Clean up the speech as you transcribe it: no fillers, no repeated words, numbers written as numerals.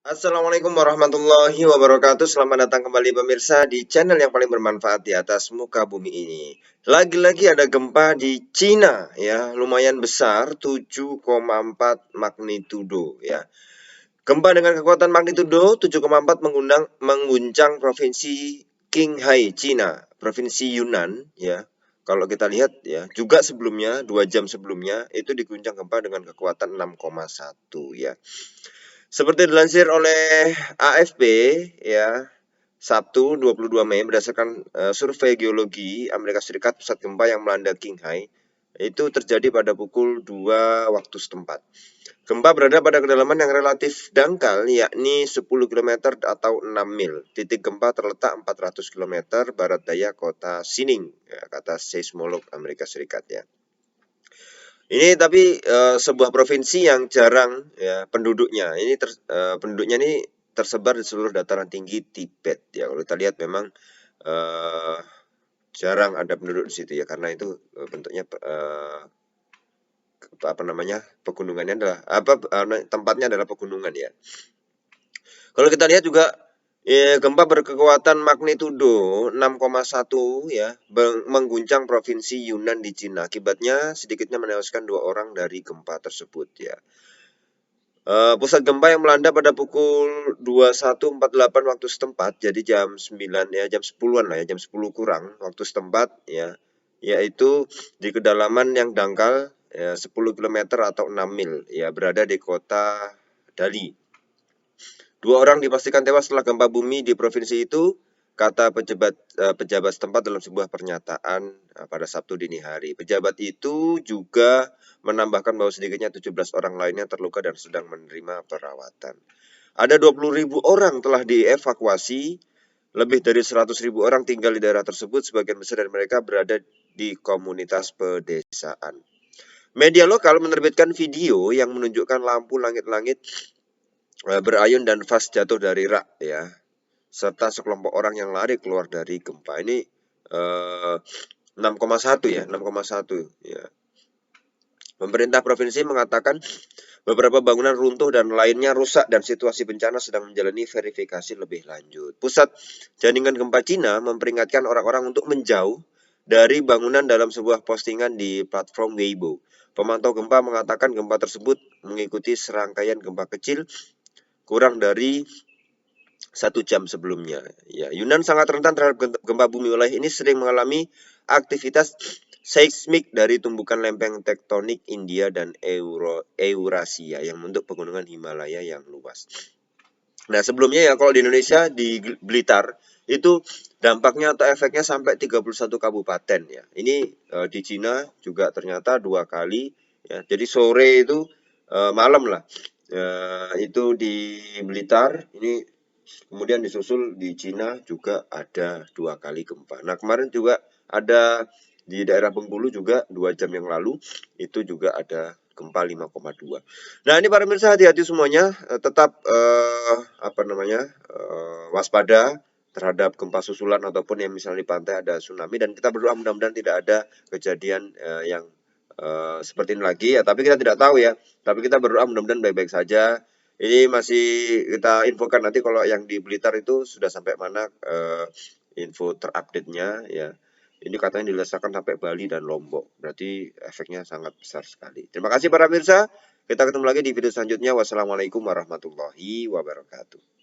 Assalamualaikum warahmatullahi wabarakatuh. Selamat datang kembali pemirsa di channel yang paling bermanfaat di atas muka bumi ini. Lagi-lagi ada gempa di Cina ya, lumayan besar 7,4 magnitudo ya. Gempa dengan kekuatan magnitudo 7,4 mengguncang provinsi Qinghai, Cina, provinsi Yunnan ya. Kalau kita lihat ya, juga sebelumnya 2 jam sebelumnya itu diguncang gempa dengan kekuatan 6,1 ya. Seperti dilansir oleh AFP ya, Sabtu 22 Mei berdasarkan survei geologi Amerika Serikat, pusat gempa yang melanda Qinghai itu terjadi pada pukul 2 waktu setempat. Gempa berada pada kedalaman yang relatif dangkal, yakni 10 km atau 6 mil. Titik gempa terletak 400 km barat daya kota Sining, ya, kata seismolog Amerika Serikat ya. Ini tapi sebuah provinsi yang jarang ya penduduknya. Penduduknya ini tersebar di seluruh dataran tinggi Tibet ya. Kalau kita lihat memang jarang ada penduduk di situ ya, karena itu bentuknya pegunungannya adalah tempatnya adalah pegunungan ya. Kalau kita lihat juga gempa berkekuatan magnitudo 6,1 ya mengguncang provinsi Yunnan di Cina. Akibatnya sedikitnya menewaskan 2 orang dari gempa tersebut ya. Pusat gempa yang melanda pada pukul 21.48 waktu setempat, jadi jam 9 ya, jam 10-an lah ya, jam 10 kurang waktu setempat ya, yaitu di kedalaman yang dangkal ya, 10 km atau 6 mil ya, berada di kota Dali. 2 orang dipastikan tewas setelah gempa bumi di provinsi itu, kata pejabat setempat dalam sebuah pernyataan pada Sabtu dini hari. Pejabat itu juga menambahkan bahwa sedikitnya 17 orang lainnya terluka dan sedang menerima perawatan. Ada 20.000 orang telah dievakuasi, lebih dari 100.000 orang tinggal di daerah tersebut, sebagian besar dari mereka berada di komunitas pedesaan. Media lokal menerbitkan video yang menunjukkan lampu langit-langit berayun dan vas jatuh dari rak ya, serta sekelompok orang yang lari keluar dari gempa. Ini 6,1 ya, 6,1 ya. Pemerintah provinsi mengatakan beberapa bangunan runtuh dan lainnya rusak dan situasi bencana sedang menjalani verifikasi lebih lanjut. Pusat Jaringan Gempa Cina memperingatkan orang-orang untuk menjauh dari bangunan dalam sebuah postingan di platform Weibo. Pemantau gempa mengatakan gempa tersebut mengikuti serangkaian gempa kecil kurang dari 1 jam sebelumnya. Ya, Yunnan sangat rentan terhadap gempa bumi. Wilayah ini sering mengalami aktivitas seismik dari tumbukan lempeng tektonik India dan Eurasia yang membentuk pegunungan Himalaya yang luas. Nah, sebelumnya ya kalau di Indonesia di Blitar itu dampaknya atau efeknya sampai 31 kabupaten ya. Ini di Cina juga ternyata 2 kali ya. Jadi sore itu malam lah. Itu di Blitar, ini kemudian disusul di Cina juga ada 2 kali gempa. Nah, kemarin juga ada di daerah Bengkulu juga 2 jam yang lalu itu juga ada gempa 5,2. Nah, ini para pemirsa, hati-hati semuanya, tetap waspada terhadap gempa susulan ataupun yang misalnya di pantai ada tsunami, dan kita berdoa mudah-mudahan tidak ada kejadian yang seperti ini lagi ya, tapi kita tidak tahu ya. Tapi kita berdoa mudah-mudahan baik-baik saja. Ini masih kita infokan nanti kalau yang di Blitar itu sudah sampai mana info terupdate-nya ya. Ini katanya dirasakan sampai Bali dan Lombok. Berarti efeknya sangat besar sekali. Terima kasih para pemirsa. Kita ketemu lagi di video selanjutnya. Wassalamualaikum warahmatullahi wabarakatuh.